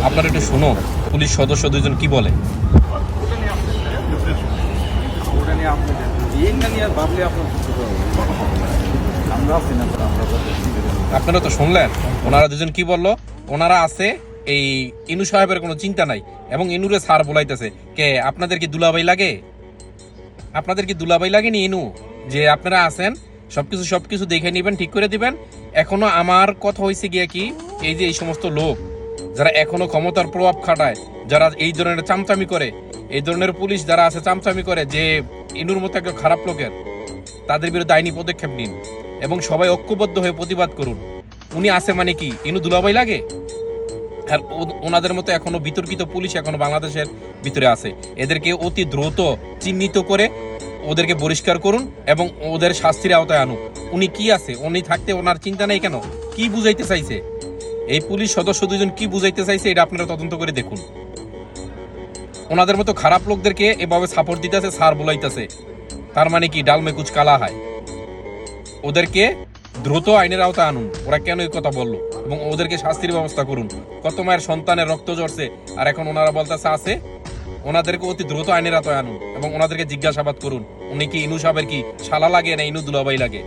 আপনার একটু শুনো, পুলিশ সদস্য দুইজন কি বলে। আপনারা তো শুনলেন ওনারা দুজন কি বললো। ওনারা আছে এই ইনু সাহেবের কোনো চিন্তা নাই এবং ইনুরে স্যার বলাইতেছে। কে আপনাদের কি দুলাভাই লাগে? আপনাদের কি দুলাভাই লাগেনি ইনু? যে আপনারা আছেন সবকিছু দেখে নিবেন, ঠিক করে দিবেন। এখনো আমার কথা হয়েছে গিয়া কি, এই যে এই সমস্ত লোক যারা এখনো ক্ষমতার প্রভাব খাটায়, যারা এই ধরনের চামচামি করে, এই ধরনের পুলিশ যারা আছে চামচামি করে, যে ইনুর মতো একটা খারাপ লোকের, তাদের বিরুদ্ধে আইনি পদক্ষেপ নিন এবং সবাই ঐক্যবদ্ধ হয়ে প্রতিবাদ করুন। উনি আছে মানে কি ইনু দুলাভাই লাগে? আর ওনাদের মতো এখনো বিতর্কিত পুলিশ এখনো বাংলাদেশের ভিতরে আছে। এদেরকে অতি দ্রুত চিহ্নিত করে ওদেরকে বহিষ্কার করুন এবং ওদের শাস্তির আওতায় আনুন। উনি কি আছে, উনি থাকতে ওনার চিন্তা নেই কেন? কি বুঝাইতে চাইছে এই পুলিশ সদস্য দুজন? কি বুঝাইতে চাইছে এটা আপনারা তদন্ত করে দেখুন। ওনাদের মতো খারাপ লোকদেরকে এভাবে সাপোর্ট দিতেছে, স্যার বলাইতেছে, তার মানে কি ডালমে কুচ কালা হয়? ওদেরকে দ্রুত আইনের আওতায় আনুন। ওরা কেন এই কথা বললো এবং ওদেরকে শাস্তির ব্যবস্থা করুন। কত মায়ের সন্তানের রক্ত ঝরছে আর এখন ওনারা বলতেছে আছে। ওনাদেরকে অতি দ্রুত আইনের আওতায় আনুন এবং ওনাদেরকে জিজ্ঞাসাবাদ করুন, উনি কি ইনু সাহেবের কি শালা লাগে না ইনু দুলাভাই লাগে।